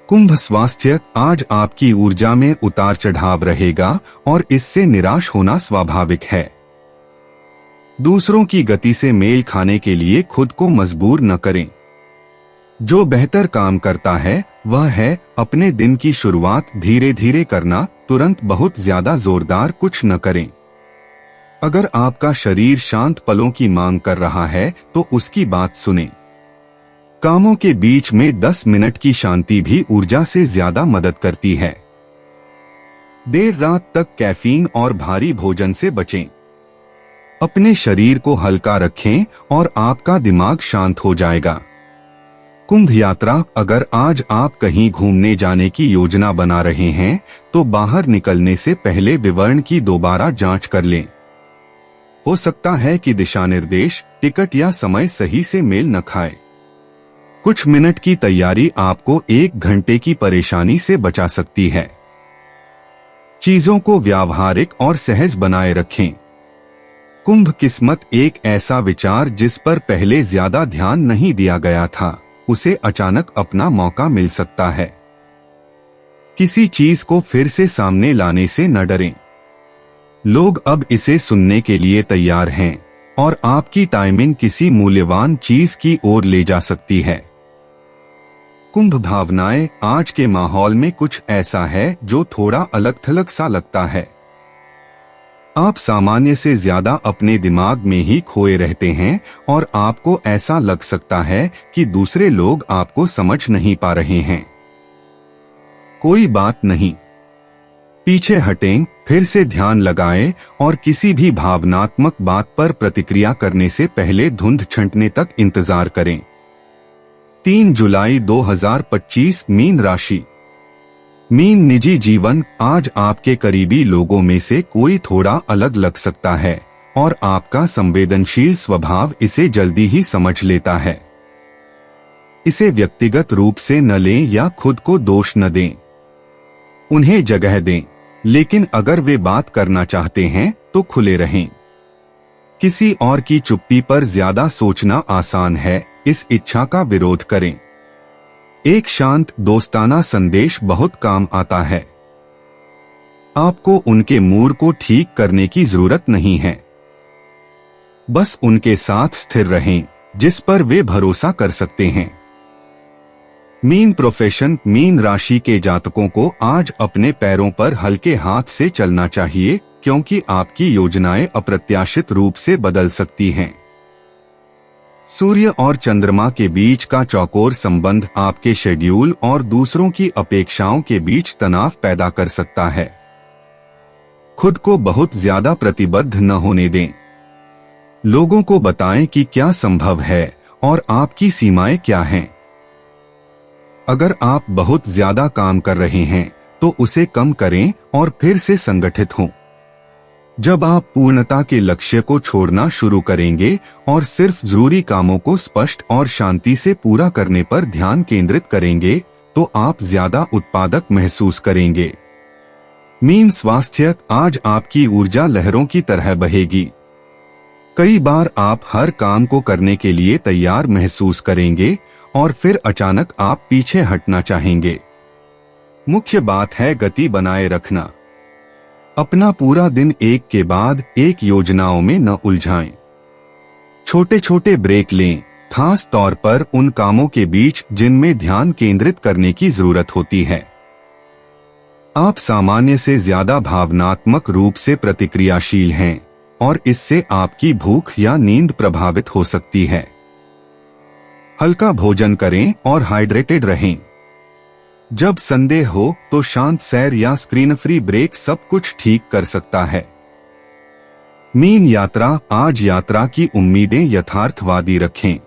Speaker 2: कुंभ स्वास्थ्य, आज आपकी ऊर्जा में उतार चढ़ाव रहेगा और इससे निराश होना स्वाभाविक है। दूसरों की गति से मेल खाने के लिए खुद को मजबूर न करें। जो बेहतर काम करता है वह है अपने दिन की शुरुआत धीरे धीरे करना, तुरंत बहुत ज्यादा जोरदार कुछ न करें। अगर आपका शरीर शांत पलों की मांग कर रहा है तो उसकी बात सुनें। कामों के बीच में 10 मिनट की शांति भी ऊर्जा से ज्यादा मदद करती है। देर रात तक कैफीन और भारी भोजन से बचें। अपने शरीर को हल्का रखें और आपका दिमाग शांत हो जाएगा। कुंभ यात्रा। अगर आज आप कहीं घूमने जाने की योजना बना रहे हैं तो बाहर निकलने से पहले विवरण की दोबारा जांच कर लें। हो सकता है कि दिशा निर्देश, टिकट या समय सही से मेल न खाए। कुछ मिनट की तैयारी आपको 1 घंटे की परेशानी से बचा सकती है। चीजों को व्यावहारिक और सहज बनाए रखें। कुंभ किस्मत। एक ऐसा विचार जिस पर पहले ज्यादा ध्यान नहीं दिया गया था, उसे अचानक अपना मौका मिल सकता है। किसी चीज को फिर से सामने लाने से न डरें। लोग अब इसे सुनने के लिए तैयार हैं और आपकी टाइमिंग किसी मूल्यवान चीज की ओर ले जा सकती है। कुंभ भावनाएं। आज के माहौल में कुछ ऐसा है जो थोड़ा अलग थलग सा लगता है। आप सामान्य से ज्यादा अपने दिमाग में ही खोए रहते हैं और आपको ऐसा लग सकता है कि दूसरे लोग आपको समझ नहीं पा रहे हैं। कोई बात नहीं, पीछे हटें, फिर से ध्यान लगाएं और किसी भी भावनात्मक बात पर प्रतिक्रिया करने से पहले धुंध छंटने तक इंतजार करें। 3 जुलाई 2025। मीन राशि। मीन निजी जीवन। आज आपके करीबी लोगों में से कोई थोड़ा अलग लग सकता है और आपका संवेदनशील स्वभाव इसे जल्दी ही समझ लेता है। इसे व्यक्तिगत रूप से न लें या खुद को दोष न दें। उन्हें जगह दें, लेकिन अगर वे बात करना चाहते हैं तो खुले रहें। किसी और की चुप्पी पर ज्यादा सोचना आसान है, इस इच्छा का विरोध करें। एक शांत दोस्ताना संदेश बहुत काम आता है। आपको उनके मूड को ठीक करने की जरूरत नहीं है, बस उनके साथ स्थिर रहें जिस पर वे भरोसा कर सकते हैं। Mean profession. मीन राशि के जातकों को आज अपने पैरों पर हल्के हाथ से चलना चाहिए क्योंकि आपकी योजनाएं अप्रत्याशित रूप से बदल सकती हैं। सूर्य और चंद्रमा के बीच का चौकोर संबंध आपके शेड्यूल और दूसरों की अपेक्षाओं के बीच तनाव पैदा कर सकता है। खुद को बहुत ज्यादा प्रतिबद्ध न होने दें। लोगों को बताएं कि क्या संभव है और आपकी सीमाएं क्या हैं। अगर आप बहुत ज्यादा काम कर रहे हैं तो उसे कम करें और फिर से संगठित हों। जब आप पूर्णता के लक्ष्य को छोड़ना शुरू करेंगे और सिर्फ जरूरी कामों को स्पष्ट और शांति से पूरा करने पर ध्यान केंद्रित करेंगे तो आप ज्यादा उत्पादक महसूस करेंगे। मीन स्वास्थ्य। आज आपकी ऊर्जा लहरों की तरह बहेगी। कई बार आप हर काम को करने के लिए तैयार महसूस करेंगे और फिर अचानक आप पीछे हटना चाहेंगे। मुख्य बात है गति बनाए रखना। अपना पूरा दिन एक के बाद एक योजनाओं में न उलझाएं। छोटे छोटे ब्रेक लें, खास तौर पर उन कामों के बीच जिनमें ध्यान केंद्रित करने की जरूरत होती है। आप सामान्य से ज्यादा भावनात्मक रूप से प्रतिक्रियाशील हैं और इससे आपकी भूख या नींद प्रभावित हो सकती है। हल्का भोजन करें और हाइड्रेटेड रहें। जब संदेह हो तो शांत सैर या स्क्रीन फ्री ब्रेक सब कुछ ठीक कर सकता है। मीन यात्रा। आज यात्रा की उम्मीदें यथार्थवादी रखें।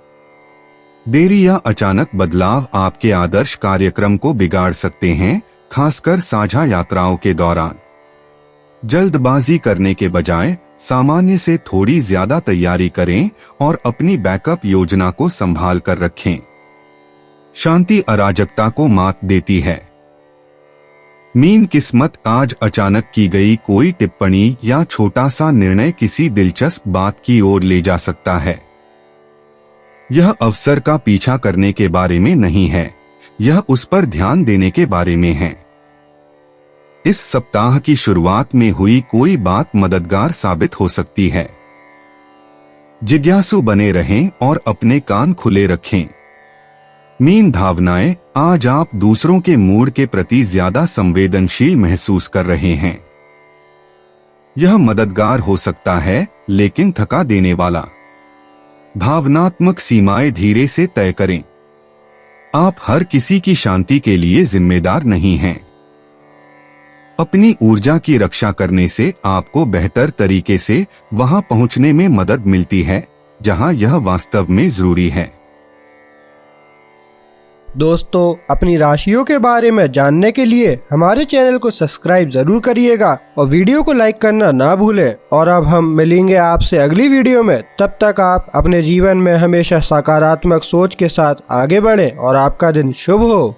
Speaker 2: देरी या अचानक बदलाव आपके आदर्श कार्यक्रम को बिगाड़ सकते हैं, खासकर साझा यात्राओं के दौरान। जल्दबाजी करने के बजाय सामान्य से थोड़ी ज्यादा तैयारी करें और अपनी बैकअप योजना को संभाल कर रखें। शांति अराजकता को मात देती है। मीन किस्मत। आज अचानक की गई कोई टिप्पणी या छोटा सा निर्णय किसी दिलचस्प बात की ओर ले जा सकता है। यह अवसर का पीछा करने के बारे में नहीं है, यह उस पर ध्यान देने के बारे में है। इस सप्ताह की शुरुआत में हुई कोई बात मददगार साबित हो सकती है। जिज्ञासु बने रहें और अपने कान खुले रखें। मीन भावनाएं। आज आप दूसरों के मूड के प्रति ज्यादा संवेदनशील महसूस कर रहे हैं। यह मददगार हो सकता है लेकिन थका देने वाला। भावनात्मक सीमाएं धीरे से तय करें। आप हर किसी की शांति के लिए जिम्मेदार नहीं हैं। अपनी ऊर्जा की रक्षा करने से आपको बेहतर तरीके से वहां पहुंचने में मदद मिलती है जहां यह वास्तव में जरूरी है।
Speaker 1: दोस्तों, अपनी राशियों के बारे में जानने के लिए हमारे चैनल को सब्सक्राइब जरूर करिएगा और वीडियो को लाइक करना ना भूलें। और अब हम मिलेंगे आपसे अगली वीडियो में। तब तक आप अपने जीवन में हमेशा सकारात्मक सोच के साथ आगे बढ़ें और आपका दिन शुभ हो।